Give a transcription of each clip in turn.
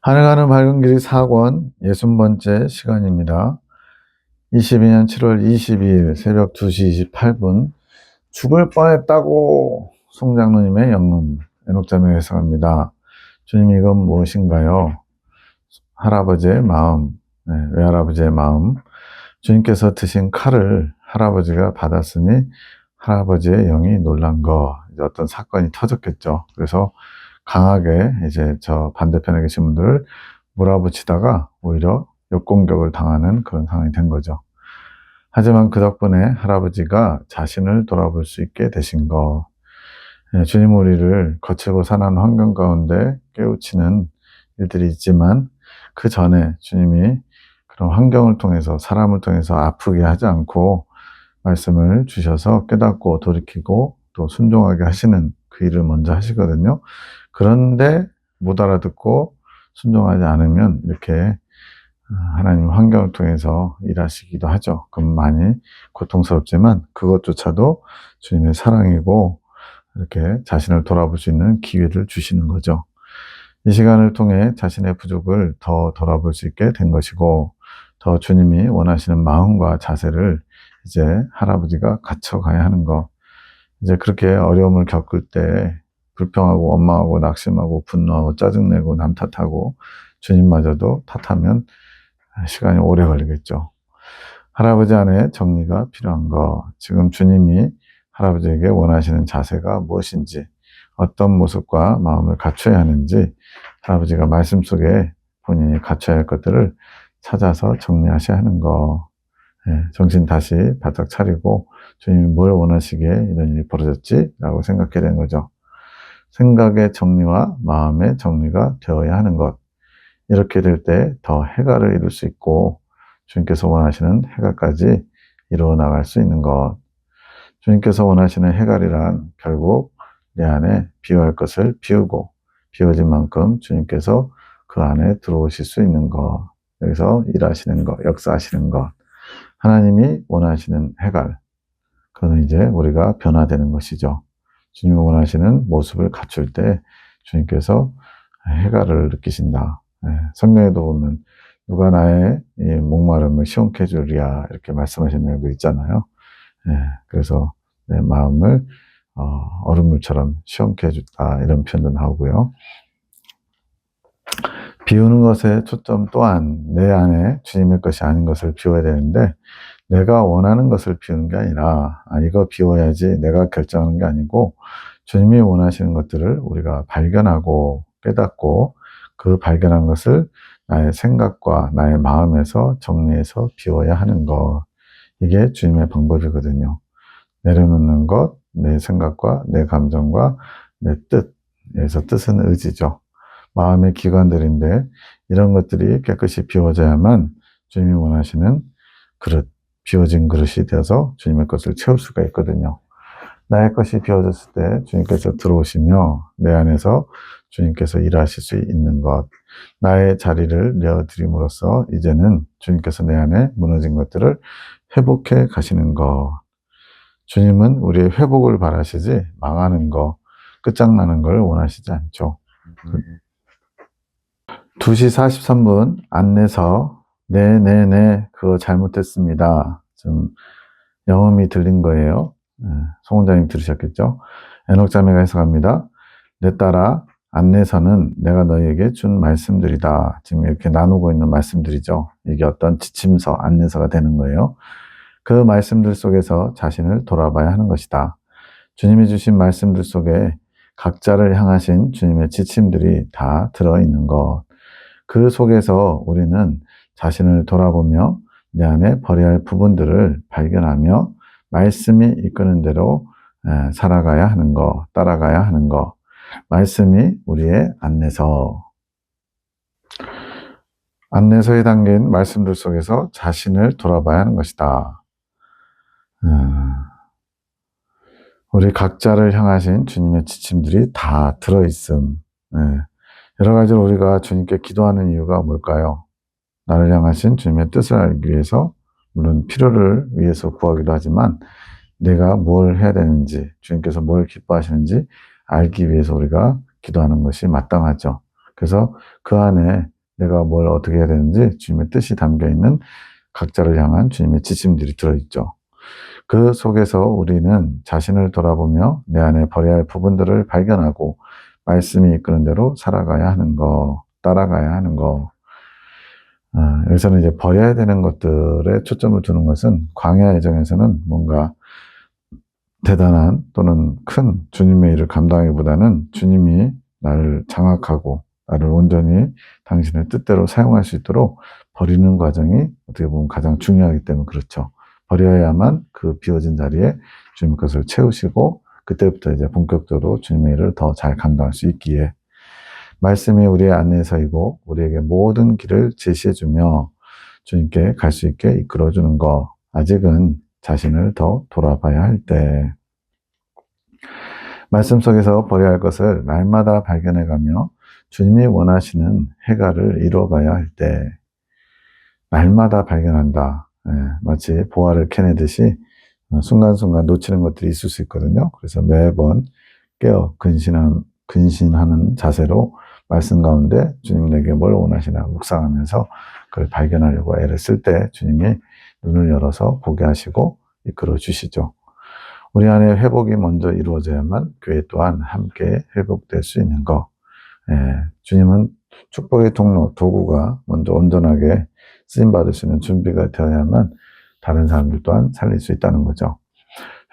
하늘 가는 밝은 길이 4권 60번째 시간입니다. 22년 7월 22일 새벽 2시 28분 죽을 뻔했다고 송장로님의 영문 에녹자매 해석합니다. 주님, 이건 무엇인가요? 할아버지의 마음, 외할아버지의 마음. 주님께서 드신 칼을 할아버지가 받았으니 할아버지의 영이 놀란 거, 이제 어떤 사건이 터졌겠죠. 그래서 강하게 이제 저 반대편에 계신 분들을 몰아붙이다가 오히려 역공격을 당하는 그런 상황이 된 거죠. 하지만 그 덕분에 할아버지가 자신을 돌아볼 수 있게 되신 거. 주님, 우리를 거칠고 산한 환경 가운데 깨우치는 일들이 있지만 그 전에 주님이 그런 환경을 통해서, 사람을 통해서 아프게 하지 않고 말씀을 주셔서 깨닫고 돌이키고 또 순종하게 하시는 그 일을 먼저 하시거든요. 그런데 못 알아듣고 순종하지 않으면 이렇게 하나님 환경을 통해서 일하시기도 하죠. 그럼 많이 고통스럽지만 그것조차도 주님의 사랑이고 이렇게 자신을 돌아볼 수 있는 기회를 주시는 거죠. 이 시간을 통해 자신의 부족을 더 돌아볼 수 있게 된 것이고, 더 주님이 원하시는 마음과 자세를 이제 할아버지가 갖춰가야 하는 거. 이제 그렇게 어려움을 겪을 때 불평하고 원망하고 낙심하고 분노하고 짜증내고 남 탓하고 주님마저도 탓하면 시간이 오래 걸리겠죠. 할아버지 안에 정리가 필요한 거. 지금 주님이 할아버지에게 원하시는 자세가 무엇인지, 어떤 모습과 마음을 갖춰야 하는지 할아버지가 말씀 속에 본인이 갖춰야 할 것들을 찾아서 정리하셔야 하는 거. 정신 다시 바짝 차리고 주님이 뭘 원하시기에 이런 일이 벌어졌지? 라고 생각해야 되는 거죠. 생각의 정리와 마음의 정리가 되어야 하는 것. 이렇게 될 때 더 해갈을 이룰 수 있고 주님께서 원하시는 해갈까지 이루어 나갈 수 있는 것. 주님께서 원하시는 해갈이란 결국 내 안에 비워야 할 것을 비우고 비워진 만큼 주님께서 그 안에 들어오실 수 있는 것. 여기서 일하시는 것, 역사하시는 것. 하나님이 원하시는 해갈. 그건 이제 우리가 변화되는 것이죠. 주님이 원하시는 모습을 갖출 때 주님께서 해갈을 느끼신다. 성경에도 보면 누가 나의 이 목마름을 시원케 해주리야 이렇게 말씀하신 내용도 있잖아요. 그래서 내 마음을 얼음물처럼 시원케 해줬다 이런 표현도 나오고요. 비우는 것의 초점 또한 내 안에 주님의 것이 아닌 것을 비워야 되는데, 내가 원하는 것을 비우는 게 아니라 이거 비워야지 내가 결정하는 게 아니고 주님이 원하시는 것들을 우리가 발견하고 깨닫고 그 발견한 것을 나의 생각과 나의 마음에서 정리해서 비워야 하는 것. 이게 주님의 방법이거든요. 내려놓는 것, 내 생각과 내 감정과 내 뜻. 여기서 뜻은 의지죠. 마음의 기관들인데 이런 것들이 깨끗이 비워져야만 주님이 원하시는 그릇, 비워진 그릇이 되어서 주님의 것을 채울 수가 있거든요. 나의 것이 비워졌을 때 주님께서 들어오시며 내 안에서 주님께서 일하실 수 있는 것, 나의 자리를 내어드림으로써 이제는 주님께서 내 안에 무너진 것들을 회복해 가시는 것. 주님은 우리의 회복을 바라시지 망하는 거, 끝장나는 걸 원하시지 않죠. 2시 43분 안내서 네네네 그거 잘못됐습니다. 좀 영음이 들린 거예요. 송원장님 들으셨겠죠? 에녹자매가 해석합니다. 내 딸아, 안내서는 내가 너희에게 준 말씀들이다. 지금 이렇게 나누고 있는 말씀들이죠. 이게 어떤 지침서, 안내서가 되는 거예요. 그 말씀들 속에서 자신을 돌아봐야 하는 것이다. 주님이 주신 말씀들 속에 각자를 향하신 주님의 지침들이 다 들어있는 것. 그 속에서 우리는 자신을 돌아보며 내 안에 버려야 할 부분들을 발견하며 말씀이 이끄는 대로 살아가야 하는 것, 따라가야 하는 것. 말씀이 우리의 안내서. 안내서에 담긴 말씀들 속에서 자신을 돌아봐야 하는 것이다. 우리 각자를 향하신 주님의 지침들이 다 들어있음. 여러 가지로 우리가 주님께 기도하는 이유가 뭘까요? 나를 향하신 주님의 뜻을 알기 위해서, 물론 필요를 위해서 구하기도 하지만 내가 뭘 해야 되는지, 주님께서 뭘 기뻐하시는지 알기 위해서 우리가 기도하는 것이 마땅하죠. 그래서 그 안에 내가 뭘 어떻게 해야 되는지 주님의 뜻이 담겨있는 각자를 향한 주님의 지침들이 들어있죠. 그 속에서 우리는 자신을 돌아보며 내 안에 버려야 할 부분들을 발견하고 말씀이 이끄는 대로 살아가야 하는 거, 따라가야 하는 거. 여기서는 이제 버려야 되는 것들에 초점을 두는 것은 광야 예정에서는 뭔가 대단한 또는 큰 주님의 일을 감당하기보다는 주님이 나를 장악하고 나를 온전히 당신의 뜻대로 사용할 수 있도록 버리는 과정이 어떻게 보면 가장 중요하기 때문에 그렇죠. 버려야만 그 비워진 자리에 주님 것을 채우시고 그때부터 이제 본격적으로 주님의 일을 더 잘 감당할 수 있기에 말씀이 우리의 안내서이고 우리에게 모든 길을 제시해주며 주님께 갈 수 있게 이끌어주는 거. 아직은 자신을 더 돌아봐야 할 때 말씀 속에서 버려야 할 것을 날마다 발견해가며 주님이 원하시는 해가를 이루어가야 할 때 날마다 발견한다. 마치 보화를 캐내듯이 순간순간 놓치는 것들이 있을 수 있거든요. 그래서 매번 깨어 근신하는 자세로 말씀 가운데 주님 내게 뭘 원하시나 묵상하면서 그걸 발견하려고 애를 쓸 때 주님이 눈을 열어서 보게 하시고 이끌어 주시죠. 우리 안에 회복이 먼저 이루어져야만 교회 또한 함께 회복될 수 있는 거. 주님은 축복의 통로, 도구가 먼저 온전하게 쓰임받을 수 있는 준비가 되어야만 다른 사람들 또한 살릴 수 있다는 거죠.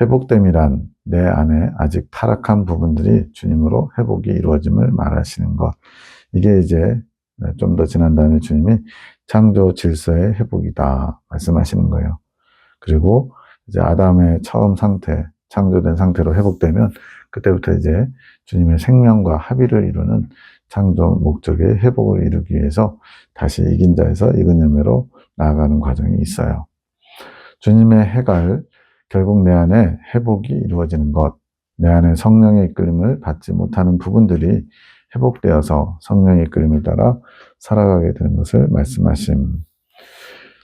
회복됨이란 내 안에 아직 타락한 부분들이 주님으로 회복이 이루어짐을 말하시는 것. 이게 이제 좀 더 지난 다음에 주님이 창조 질서의 회복이다 말씀하시는 거예요. 그리고 이제 아담의 처음 상태, 창조된 상태로 회복되면 그때부터 이제 주님의 생명과 합의를 이루는 창조 목적의 회복을 이루기 위해서 다시 이긴 자에서 익은 열매로 나아가는 과정이 있어요. 주님의 해갈, 결국 내 안에 회복이 이루어지는 것, 내 안에 성령의 이끌림을 받지 못하는 부분들이 회복되어서 성령의 이끌림을 따라 살아가게 되는 것을 말씀하심.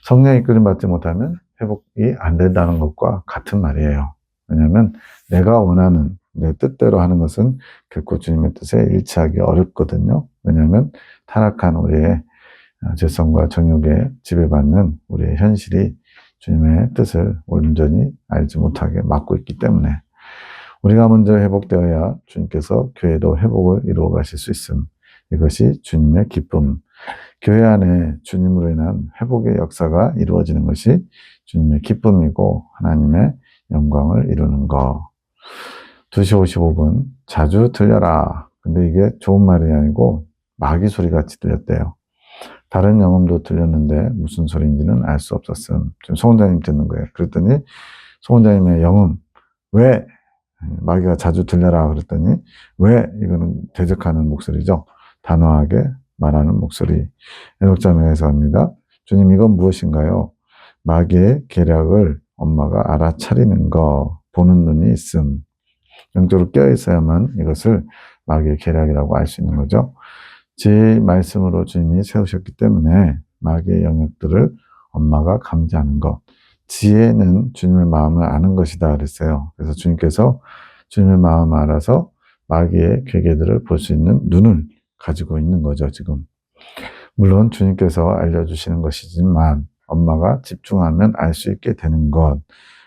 성령의 이끌림 받지 못하면 회복이 안 된다는 것과 같은 말이에요. 왜냐하면 내가 원하는 내 뜻대로 하는 것은 결코 주님의 뜻에 일치하기 어렵거든요. 왜냐하면 타락한 우리의 죄성과 정욕에 지배받는 우리의 현실이 주님의 뜻을 온전히 알지 못하게 막고 있기 때문에 우리가 먼저 회복되어야 주님께서 교회도 회복을 이루어 가실 수 있음. 이것이 주님의 기쁨. 교회 안에 주님으로 인한 회복의 역사가 이루어지는 것이 주님의 기쁨이고 하나님의 영광을 이루는 것. 2시 55분 자주 들려라. 근데 이게 좋은 말이 아니고 마귀 소리같이 들렸대요. 다른 영음도 들렸는데 무슨 소리인지는 알 수 없었음. 지금 송 원장님 듣는 거예요. 그랬더니 송 원장님의 영음 왜 마귀가 자주 들려라 그랬더니 왜 이거는 대적하는 목소리죠. 단호하게 말하는 목소리. 해독자명에서 합니다. 주님 이건 무엇인가요? 마귀의 계략을 엄마가 알아차리는 거, 보는 눈이 있음. 영적으로 깨어있어야만 이것을 마귀의 계략이라고 알 수 있는 거죠. 제 말씀으로 주님이 세우셨기 때문에 마귀의 영역들을 엄마가 감지하는 것. 지혜는 주님의 마음을 아는 것이다 그랬어요. 그래서 주님께서 주님의 마음을 알아서 마귀의 괴계들을 볼 수 있는 눈을 가지고 있는 거죠, 지금. 물론 주님께서 알려주시는 것이지만 엄마가 집중하면 알 수 있게 되는 것.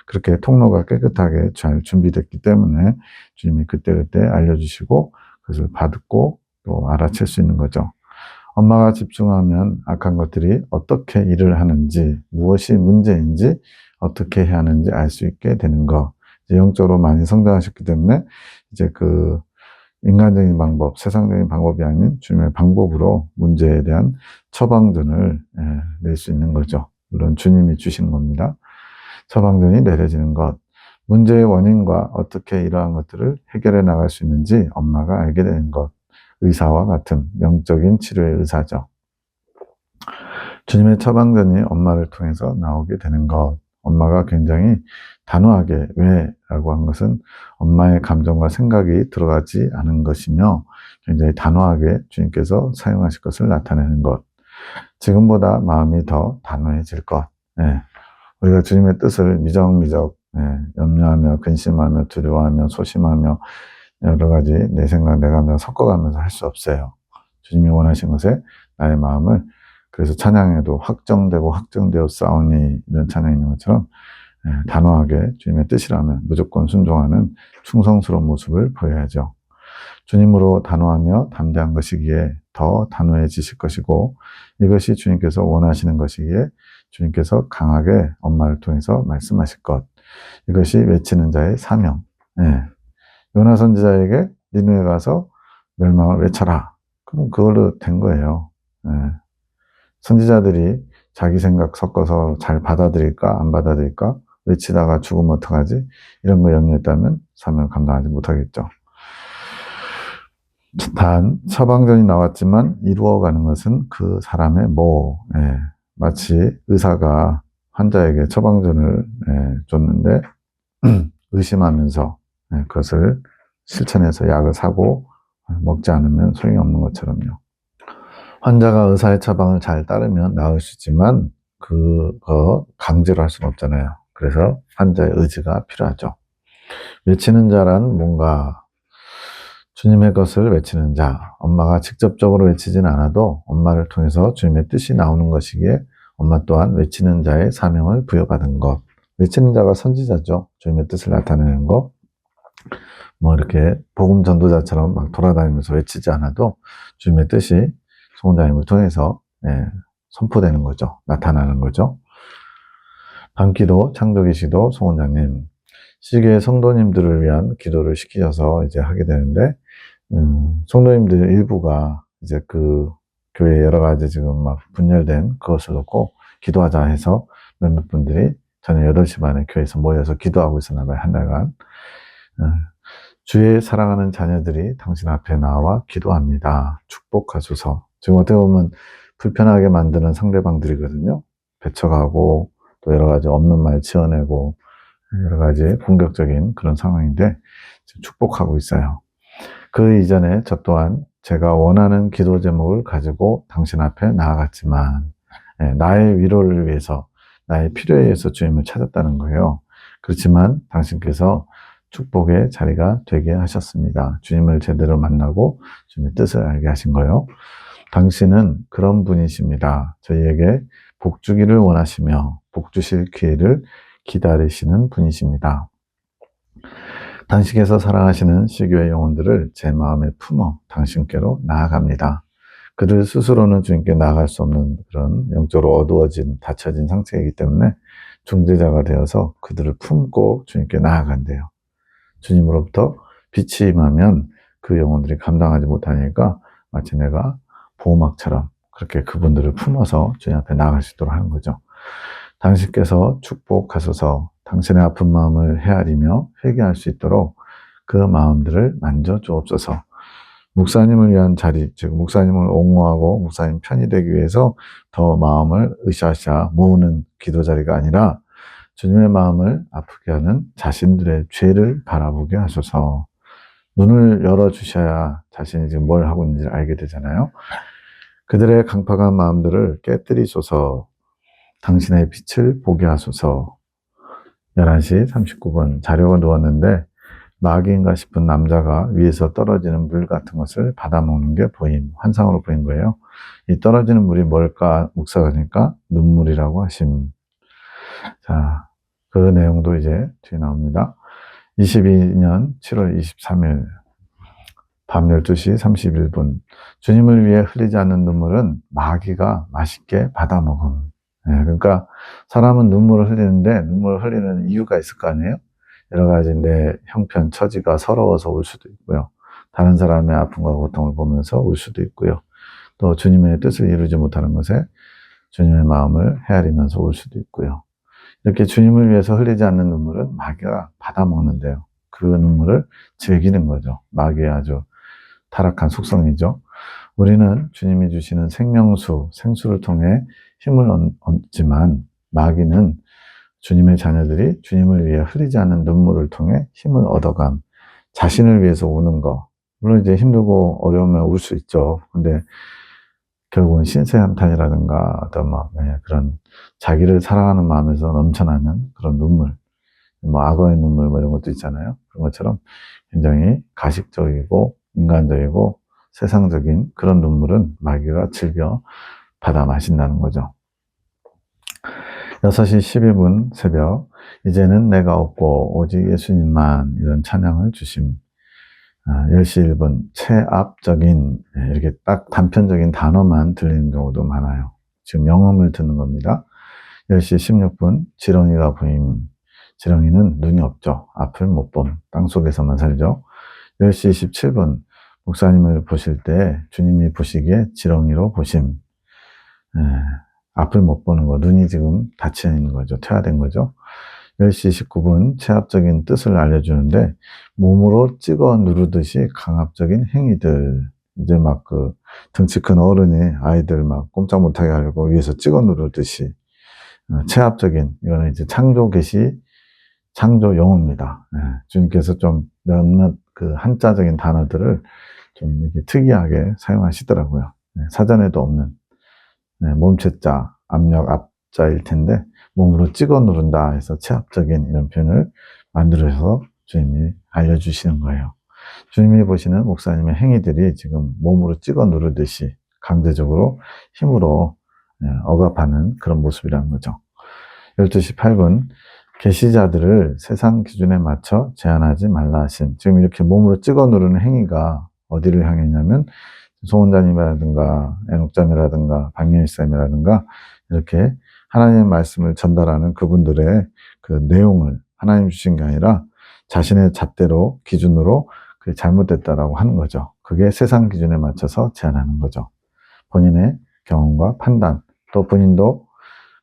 그렇게 통로가 깨끗하게 잘 준비됐기 때문에 주님이 그때그때 알려주시고 그것을 받고 또 알아챌 수 있는 거죠. 엄마가 집중하면 악한 것들이 어떻게 일을 하는지, 무엇이 문제인지, 어떻게 해야 하는지 알 수 있게 되는 것. 이제 영적으로 많이 성장하셨기 때문에 이제 그 인간적인 방법, 세상적인 방법이 아닌 주님의 방법으로 문제에 대한 처방전을 낼 수 있는 거죠. 물론 주님이 주시는 겁니다. 처방전이 내려지는 것, 문제의 원인과 어떻게 이러한 것들을 해결해 나갈 수 있는지 엄마가 알게 되는 것, 의사와 같은 영적인 치료의 의사죠. 주님의 처방전이 엄마를 통해서 나오게 되는 것, 엄마가 굉장히 단호하게 왜? 라고 한 것은 엄마의 감정과 생각이 들어가지 않은 것이며 굉장히 단호하게 주님께서 사용하실 것을 나타내는 것. 지금보다 마음이 더 단호해질 것. 우리가 주님의 뜻을 미적미적 염려하며 근심하며 두려워하며 소심하며 여러 가지 내 생각 내 감정 섞어가면서 할 수 없어요. 주님이 원하신 것에 나의 마음을, 그래서 찬양에도 확정되고 확정되어 싸우니 이런 찬양이 있는 것처럼 단호하게 주님의 뜻이라면 무조건 순종하는 충성스러운 모습을 보여야죠. 주님으로 단호하며 담대한 것이기에 더 단호해지실 것이고, 이것이 주님께서 원하시는 것이기에 주님께서 강하게 엄마를 통해서 말씀하실 것, 이것이 외치는 자의 사명. 요나 선지자에게 니느웨 가서 멸망을 외쳐라. 그럼 그걸로 된 거예요. 선지자들이 자기 생각 섞어서 잘 받아들일까 안 받아들일까, 외치다가 죽으면 어떡하지, 이런 거 염려했다면 사명을 감당하지 못하겠죠. 단 처방전이 나왔지만 이루어가는 것은 그 사람의 마치 의사가 환자에게 처방전을 줬는데 의심하면서 그것을 실천해서 약을 사고 먹지 않으면 소용이 없는 것처럼요. 환자가 의사의 처방을 잘 따르면 나을 수 있지만 그거 강제로 할 수는 없잖아요. 그래서 환자의 의지가 필요하죠. 외치는 자란 뭔가 주님의 것을 외치는 자, 엄마가 직접적으로 외치진 않아도 엄마를 통해서 주님의 뜻이 나오는 것이기에 엄마 또한 외치는 자의 사명을 부여받은 것. 외치는 자가 선지자죠. 주님의 뜻을 나타내는 것. 이렇게 복음 전도자처럼 막 돌아다니면서 외치지 않아도 주님의 뜻이 송원장님을 통해서 선포되는 거죠. 나타나는 거죠. 밤기도, 창조기시도 송원장님, 시교의 성도님들을 위한 기도를 시키셔서 이제 하게 되는데, 성도님들 일부가 이제 그 교회 여러 가지 지금 막 분열된 그것을 놓고 기도하자 해서 몇몇 분들이 저녁 8시 반에 교회에서 모여서 기도하고 있었나 봐요. 한 달간. 주의 사랑하는 자녀들이 당신 앞에 나와 기도합니다. 축복하소서. 지금 어떻게 보면 불편하게 만드는 상대방들이거든요. 배척하고 또 여러 가지 없는 말 지어내고 여러 가지 공격적인 그런 상황인데 축복하고 있어요. 그 이전에 저 또한 제가 원하는 기도 제목을 가지고 당신 앞에 나아갔지만 나의 위로를 위해서, 나의 필요에 의해서 주님을 찾았다는 거예요. 그렇지만 당신께서 축복의 자리가 되게 하셨습니다. 주님을 제대로 만나고 주님의 뜻을 알게 하신 거예요. 당신은 그런 분이십니다. 저희에게 복 주기를 원하시며 복 주실 기회를 기다리시는 분이십니다. 당신께서 사랑하시는 시교의 영혼들을 제 마음에 품어 당신께로 나아갑니다. 그들 스스로는 주님께 나아갈 수 없는 그런 영적으로 어두워진 닫혀진 상태이기 때문에 중재자가 되어서 그들을 품고 주님께 나아간대요. 주님으로부터 빛이 임하면 그 영혼들이 감당하지 못하니까 마치 내가 보호막처럼 그렇게 그분들을 품어서 주님 앞에 나아갈 수 있도록 하는 거죠. 당신께서 축복하소서. 당신의 아픈 마음을 헤아리며 회개할 수 있도록 그 마음들을 만져주옵소서. 목사님을 위한 자리, 즉 목사님을 옹호하고 목사님 편이 되기 위해서 더 마음을 으쌰으쌰 모으는 기도 자리가 아니라 주님의 마음을 아프게 하는 자신들의 죄를 바라보게 하소서. 눈을 열어주셔야 자신이 지금 뭘 하고 있는지를 알게 되잖아요. 그들의 강팍한 마음들을 깨뜨리소서. 당신의 빛을 보게 하소서. 11시 39분 자려고 누웠는데 마귀인가 싶은 남자가 위에서 떨어지는 물 같은 것을 받아먹는 게 환상으로 보인 거예요. 이 떨어지는 물이 뭘까 묵상하니까 그러니까 눈물이라고 하심. 자, 그 내용도 이제 뒤에 나옵니다. 22년 7월 23일 밤 12시 31분 주님을 위해 흘리지 않는 눈물은 마귀가 맛있게 받아먹음. 그러니까 사람은 눈물을 흘리는데 눈물을 흘리는 이유가 있을 거 아니에요? 여러 가지 내 형편, 처지가 서러워서 울 수도 있고요. 다른 사람의 아픔과 고통을 보면서 울 수도 있고요. 또 주님의 뜻을 이루지 못하는 것에 주님의 마음을 헤아리면서 울 수도 있고요. 이렇게 주님을 위해서 흘리지 않는 눈물은 마귀가 받아먹는데요. 그 눈물을 즐기는 거죠. 마귀의 아주 타락한 속성이죠. 우리는 주님이 주시는 생명수, 생수를 통해 힘을 얻지만 마귀는 주님의 자녀들이 주님을 위해 흘리지 않는 눈물을 통해 힘을 얻어감, 자신을 위해서 우는 거. 물론 이제 힘들고 어려우면 울 수 있죠. 근데 결국은 신세한탄이라든가 어떤 그런 자기를 사랑하는 마음에서 넘쳐나는 그런 눈물, 악어의 눈물 이런 것도 있잖아요. 그런 것처럼 굉장히 가식적이고 인간적이고 세상적인 그런 눈물은 마귀가 즐겨 받아 마신다는 거죠. 6시 12분 새벽, 이제는 내가 없고 오직 예수님만, 이런 찬양을 주심. 10시 1분 체압적인, 이렇게 딱 단편적인 단어만 들리는 경우도 많아요. 지금 영음을 듣는 겁니다. 10시 16분 지렁이가 보임. 지렁이는 눈이 없죠. 앞을 못 봄. 땅속에서만 살죠. 10시 27분 목사님을 보실 때 주님이 보시기에 지렁이로 보심. 앞을 못 보는 거, 눈이 지금 닫혀 있는 거죠. 퇴화된 거죠. 10시 19분 체압적인 뜻을 알려주는데, 몸으로 찍어 누르듯이 강압적인 행위들. 이제 막 덩치 큰 어른이 아이들 막 꼼짝 못하게 하려고 위에서 찍어 누르듯이. 체압적인, 이거는 이제 창조 계시, 창조 용어입니다. 주님께서 좀 몇몇 한자적인 단어들을 좀 이렇게 특이하게 사용하시더라고요. 사전에도 없는. 몸체자, 압력, 압자일 텐데, 몸으로 찍어 누른다 해서 체압적인 이런 표현을 만들어서 주님이 알려주시는 거예요. 주님이 보시는 목사님의 행위들이 지금 몸으로 찍어 누르듯이 강제적으로 힘으로 억압하는 그런 모습이라는 거죠. 12시 8분, 계시자들을 세상 기준에 맞춰 제한하지 말라 하심. 지금 이렇게 몸으로 찍어 누르는 행위가 어디를 향했냐면, 송원자님이라든가 애녹자매라든가 박명희쌤이라든가 이렇게 하나님의 말씀을 전달하는 그분들의 그 내용을 하나님 주신 게 아니라 자신의 잣대로 기준으로 그게 잘못됐다라고 하는 거죠. 그게 세상 기준에 맞춰서 제한하는 거죠. 본인의 경험과 판단, 또 본인도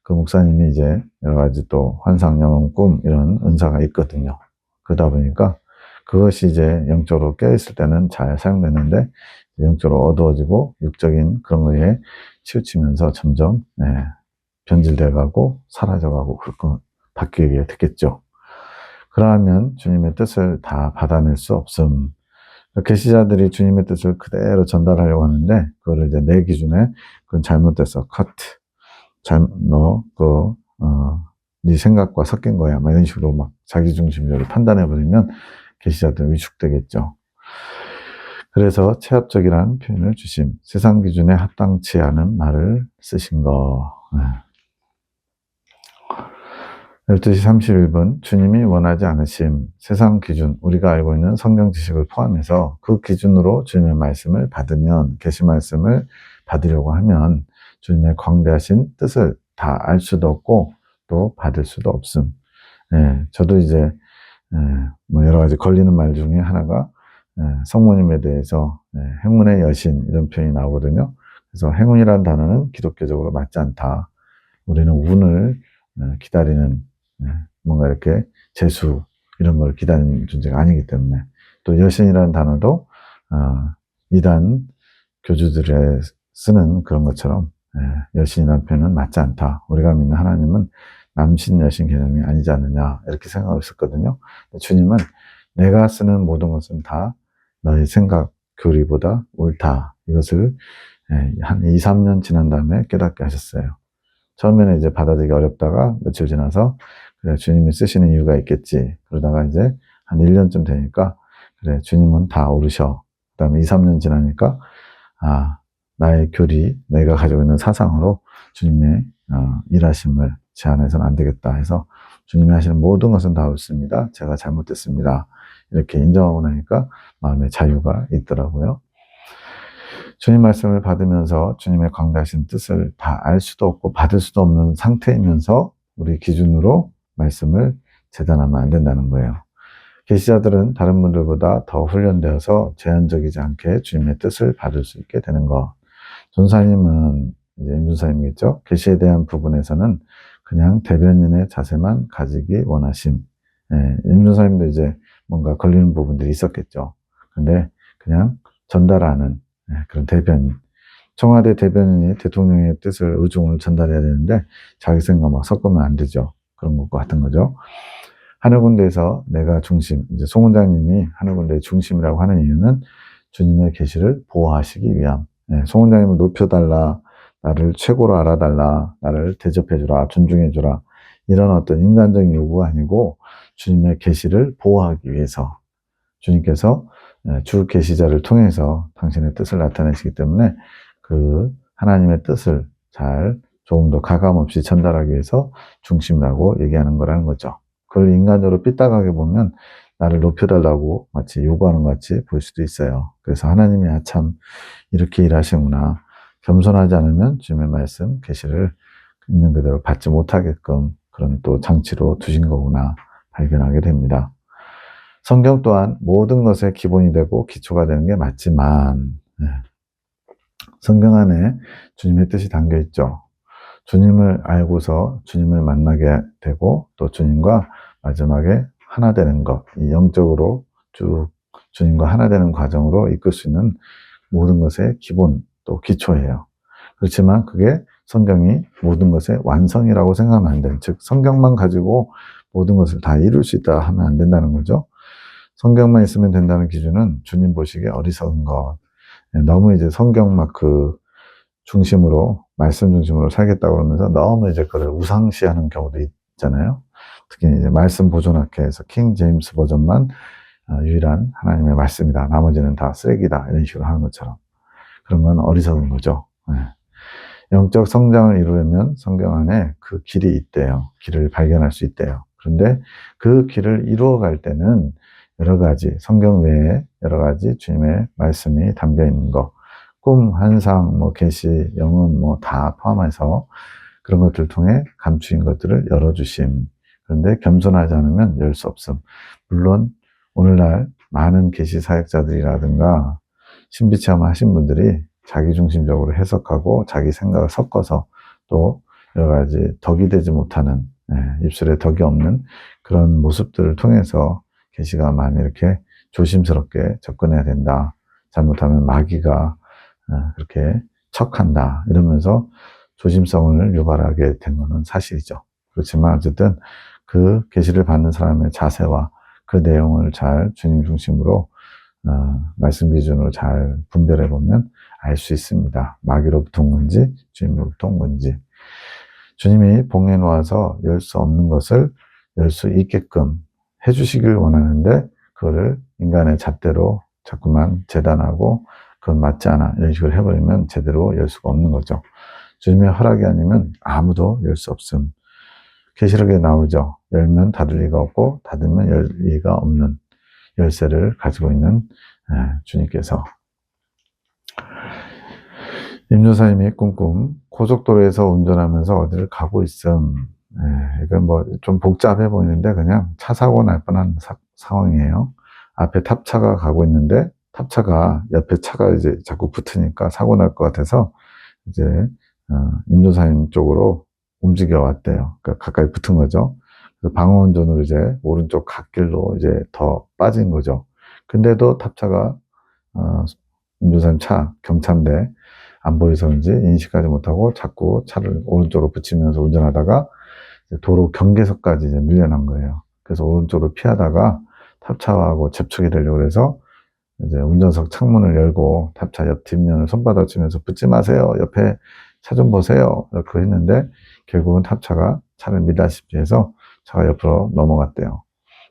그 목사님이 이제 여러 가지 또 환상, 영혼, 꿈 이런 은사가 있거든요. 그러다 보니까 그것이 이제 영적으로 깨어있을 때는 잘 사용되는데, 영적으로 어두워지고 육적인 그런 거에 치우치면서 점점 변질돼가고 사라져가고 그렇게 바뀌게 됐겠죠. 그러면 주님의 뜻을 다 받아낼 수 없음. 계시자들이 주님의 뜻을 그대로 전달하려고 하는데, 그거를 이제 내 기준에 그건 잘못됐어, 커트, 네 생각과 섞인 거야, 막 이런 식으로 막 자기중심적으로 판단해버리면 계시자들은 위축되겠죠. 그래서 체압적이라는 표현을 주심. 세상 기준에 합당치 않은 말을 쓰신 거. 12시 31분 주님이 원하지 않으심. 세상 기준, 우리가 알고 있는 성경 지식을 포함해서 그 기준으로 주님의 말씀을 받으면, 계시 말씀을 받으려고 하면 주님의 광대하신 뜻을 다 알 수도 없고 또 받을 수도 없음. 저도 이제 뭐 여러 가지 걸리는 말 중에 하나가 성모님에 대해서 행운의 여신 이런 표현이 나오거든요. 그래서 행운이라는 단어는 기독교적으로 맞지 않다. 우리는 운을 기다리는, 뭔가 이렇게 재수 이런 걸 기다리는 존재가 아니기 때문에, 또 여신이라는 단어도 이단 교주들의 쓰는 그런 것처럼 여신이라는 표현은 맞지 않다. 우리가 믿는 하나님은 남신 여신 개념이 아니지 않느냐 이렇게 생각하고 있었거든요. 주님은 내가 쓰는 모든 것은 다 너의 생각 교리보다 옳다. 이것을 한 2, 3년 지난 다음에 깨닫게 하셨어요. 처음에는 이제 받아들이기 어렵다가 며칠 지나서 그래, 주님이 쓰시는 이유가 있겠지. 그러다가 이제 한 1년쯤 되니까 그래, 주님은 다 옳으셔. 그 다음에 2, 3년 지나니까 나의 교리, 내가 가지고 있는 사상으로 주님의 일하심을 제한해서는 안 되겠다 해서 주님이 하시는 모든 것은 다 옳습니다. 제가 잘못됐습니다. 이렇게 인정하고 나니까 마음의 자유가 있더라고요. 주님 말씀을 받으면서 주님의 광대하신 뜻을 다 알 수도 없고 받을 수도 없는 상태이면서 우리 기준으로 말씀을 재단하면 안 된다는 거예요. 계시자들은 다른 분들보다 더 훈련되어서 제한적이지 않게 주님의 뜻을 받을 수 있게 되는 것. 전사님은 이제 임준사님이겠죠. 계시에 대한 부분에서는 그냥 대변인의 자세만 가지기 원하심. 임준사님도 이제 뭔가 걸리는 부분들이 있었겠죠. 근데 그냥 전달하는 그런 대변인. 청와대 대변인이 대통령의 뜻을, 의중을 전달해야 되는데 자기 생각 막 섞으면 안 되죠. 그런 것과 같은 거죠. 하늘군대에서 내가 중심, 이제 송 원장님이 하늘군대의 중심이라고 하는 이유는 주님의 계시를 보호하시기 위함. 송 원장님을 높여달라, 나를 최고로 알아달라, 나를 대접해주라, 존중해주라, 이런 어떤 인간적인 요구가 아니고 주님의 계시를 보호하기 위해서 주님께서 주 계시자를 통해서 당신의 뜻을 나타내시기 때문에 그 하나님의 뜻을 잘 조금 더 가감없이 전달하기 위해서 중심이라고 얘기하는 거라는 거죠. 그걸 인간적으로 삐딱하게 보면 나를 높여달라고 마치 요구하는 것 같이 보일 수도 있어요. 그래서 하나님이 참 이렇게 일하시구나. 겸손하지 않으면 주님의 말씀, 계시를 있는 그대로 받지 못하게끔 그런 또 장치로 두신 거구나 발견하게 됩니다. 성경 또한 모든 것의 기본이 되고 기초가 되는 게 맞지만 성경 안에 주님의 뜻이 담겨 있죠. 주님을 알고서 주님을 만나게 되고 또 주님과 마지막에 하나 되는 것, 이 영적으로 쭉 주님과 하나 되는 과정으로 이끌 수 있는 모든 것의 기본 또 기초예요. 그렇지만 그게 성경이 모든 것의 완성이라고 생각하면 안 돼요. 즉 성경만 가지고 모든 것을 다 이룰 수 있다 하면 안 된다는 거죠. 성경만 있으면 된다는 기준은 주님 보시기에 어리석은 것. 너무 이제 성경 막 중심으로, 말씀 중심으로 살겠다고 그러면서 너무 이제 그걸 우상시하는 경우도 있잖아요. 특히 이제 말씀 보존학회에서 킹 제임스 버전만 유일한 하나님의 말씀이다. 나머지는 다 쓰레기다. 이런 식으로 하는 것처럼. 그런 건 어리석은 거죠. 영적 성장을 이루려면 성경 안에 그 길이 있대요. 길을 발견할 수 있대요. 그런데 그 길을 이루어갈 때는 여러 가지, 성경 외에 여러 가지 주님의 말씀이 담겨 있는 것, 꿈, 환상, 계시, 영혼 다 포함해서 그런 것들을 통해 감추인 것들을 열어주심. 그런데 겸손하지 않으면 열 수 없음. 물론 오늘날 많은 계시 사역자들이라든가 신비 체험을 하신 분들이 자기중심적으로 해석하고 자기 생각을 섞어서 또 여러 가지 덕이 되지 못하는 입술에 덕이 없는 그런 모습들을 통해서 계시가 많이 이렇게 조심스럽게 접근해야 된다. 잘못하면 마귀가 그렇게 척한다 이러면서 조심성을 유발하게 된 것은 사실이죠. 그렇지만 어쨌든 그 계시를 받는 사람의 자세와 그 내용을 잘 주님 중심으로 말씀 기준으로 잘 분별해 보면 알 수 있습니다. 마귀로부터 온 건지 주님으로부터 온 건지. 주님이 봉해 놓아서 열 수 없는 것을 열 수 있게끔 해주시길 원하는데 그거를 인간의 잣대로 자꾸만 재단하고 그건 맞지 않아 이런 식으로 해버리면 제대로 열 수가 없는 거죠. 주님의 허락이 아니면 아무도 열 수 없음. 계시록에 나오죠. 열면 닫을 리가 없고 닫으면 열 리가 없는 열쇠를 가지고 있는 주님께서. 임조사님이 꿈꿈 고속도로에서 운전하면서 어디를 가고 있음. 이건 좀 복잡해 보이는데 그냥 차 사고 날 뻔한 상황이에요. 앞에 탑차가 가고 있는데 탑차가 옆에 차가 이제 자꾸 붙으니까 사고 날 것 같아서 이제 임조사님 쪽으로 움직여 왔대요. 그러니까 가까이 붙은 거죠. 그래서 방어운전으로 이제 오른쪽 갓길로 이제 더 빠진 거죠. 근데도 탑차가 임조사님 차 경차인데 안 보여서 그런지 인식하지 못하고 자꾸 차를 오른쪽으로 붙이면서 운전하다가 도로 경계석까지 이제 밀려난 거예요. 그래서 오른쪽으로 피하다가 탑차하고 접촉이 되려고 해서 이제 운전석 창문을 열고 탑차 옆 뒷면을 손바닥 치면서 붙지 마세요. 옆에 차 좀 보세요. 이렇게 했는데 결국은 탑차가 차를 밀다시피 해서 차가 옆으로 넘어갔대요.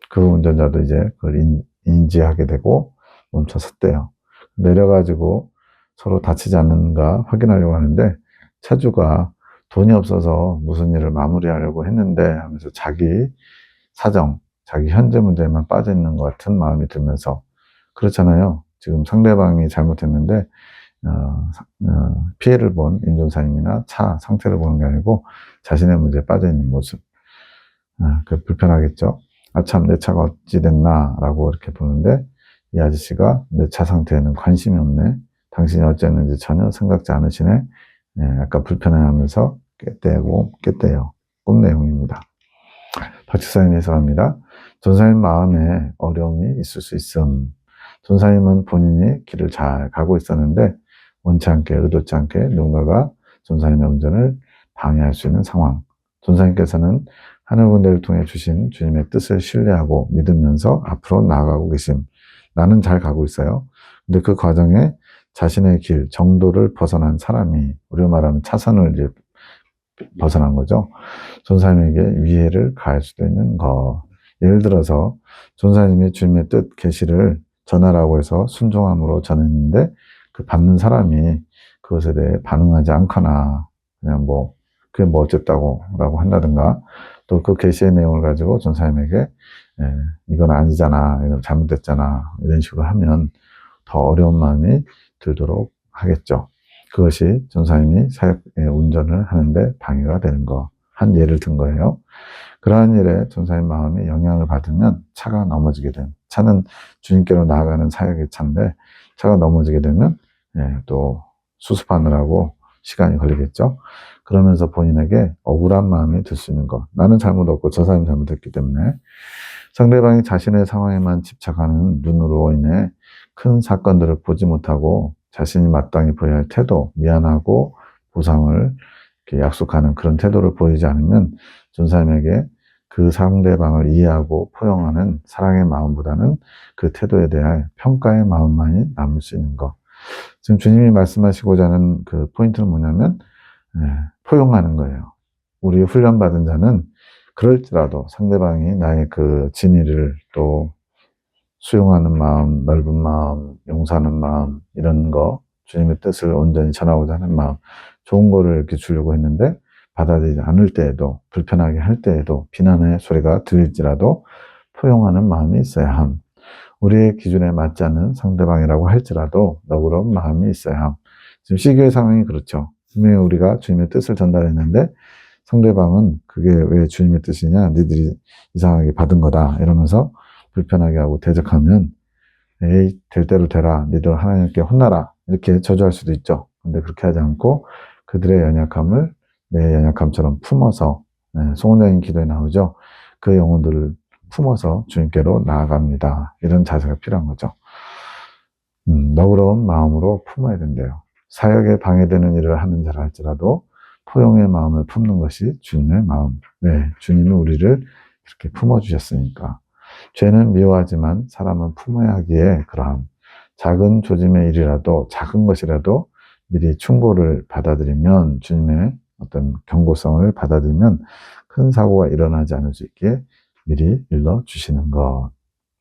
그 운전자도 이제 그걸 인지하게 되고 멈춰 섰대요. 내려가지고 서로 다치지 않는가 확인하려고 하는데 차주가 돈이 없어서 무슨 일을 마무리하려고 했는데 하면서 자기 사정, 자기 현재 문제에만 빠져 있는 것 같은 마음이 들면서 그렇잖아요. 지금 상대방이 잘못했는데 피해를 본 임종사님이나 차 상태를 보는 게 아니고 자신의 문제에 빠져 있는 모습. 그 불편하겠죠. 참 내 차가 어찌 됐나 라고 이렇게 보는데 이 아저씨가 내 차 상태에는 관심이 없네. 당신이 어쨌는지 전혀 생각지 않으시네. 약간 불편해하면서 깼대요. 꿈 내용입니다. 박지사님이 해석합니다. 전사님 마음에 어려움이 있을 수 있음. 전사님은 본인이 길을 잘 가고 있었는데 원치 않게 의도치 않게 누군가가 전사님의 운전을 방해할 수 있는 상황. 전사님께서는 하늘 군대를 통해 주신 주님의 뜻을 신뢰하고 믿으면서 앞으로 나아가고 계심. 나는 잘 가고 있어요. 근데 그 과정에 자신의 길, 정도를 벗어난 사람이, 우리로 말하면 차선을 이제 벗어난 거죠. 전사님에게 위해를 가할 수도 있는 거. 예를 들어서 전사님이 주님의 뜻, 계시를 전하라고 해서 순종함으로 전했는데 그 받는 사람이 그것에 대해 반응하지 않거나 그냥 뭐 그게 뭐 어쨌다고 라고 한다든가 또 그 계시의 내용을 가지고 전사님에게 이건 아니잖아, 이건 잘못됐잖아 이런 식으로 하면 더 어려운 마음이 들도록 하겠죠. 그것이 전사님이 사역의 운전을 하는데 방해가 되는 거. 한 예를 든 거예요. 그러한 일에 전사님 마음이 영향을 받으면 차가 넘어지게 된, 차는 주님께로 나아가는 사역의 차인데 차가 넘어지게 되면 또 수습하느라고 시간이 걸리겠죠. 그러면서 본인에게 억울한 마음이 들 수 있는 것. 나는 잘못 없고 저 사람이 잘못했기 때문에 상대방이 자신의 상황에만 집착하는 눈으로 인해 큰 사건들을 보지 못하고 자신이 마땅히 보여야 할 태도, 미안하고 보상을 이렇게 약속하는 그런 태도를 보이지 않으면 전사님에게 그 상대방을 이해하고 포용하는 사랑의 마음보다는 그 태도에 대한 평가의 마음만이 남을 수 있는 것. 지금 주님이 말씀하시고자 하는 그 포인트는 뭐냐면 포용하는 거예요. 우리 훈련받은 자는 그럴지라도 상대방이 나의 그 진의를 또 수용하는 마음, 넓은 마음, 용서하는 마음 이런 거 주님의 뜻을 온전히 전하고자 하는 마음 좋은 거를 이렇게 주려고 했는데 받아들이지 않을 때에도 불편하게 할 때에도 비난의 소리가 들릴지라도 포용하는 마음이 있어야 함. 우리의 기준에 맞지 않는 상대방이라고 할지라도 너그러운 마음이 있어야 함. 지금 시기의 상황이 그렇죠. 분명히 우리가 주님의 뜻을 전달했는데 상대방은 그게 왜 주님의 뜻이냐, 니들이 이상하게 받은 거다 이러면서 불편하게 하고 대적하면 에이 될 대로 되라, 니들 하나님께 혼나라 이렇게 저주할 수도 있죠. 근데 그렇게 하지 않고 그들의 연약함을 내 연약함처럼 품어서 송원장님 기도에 나오죠. 그 영혼들을 품어서 주님께로 나아갑니다. 이런 자세가 필요한 거죠. 너그러운 마음으로 품어야 된대요. 사역에 방해되는 일을 하는 자라 할지라도 포용의 마음을 품는 것이 주님의 마음. 네, 주님은 우리를 이렇게 품어주셨으니까. 죄는 미워하지만 사람은 품어야 하기에 그러함. 작은 조짐의 일이라도 작은 것이라도 미리 충고를 받아들이면 주님의 어떤 경고성을 받아들이면 큰 사고가 일어나지 않을 수 있게 미리 일러주시는 것.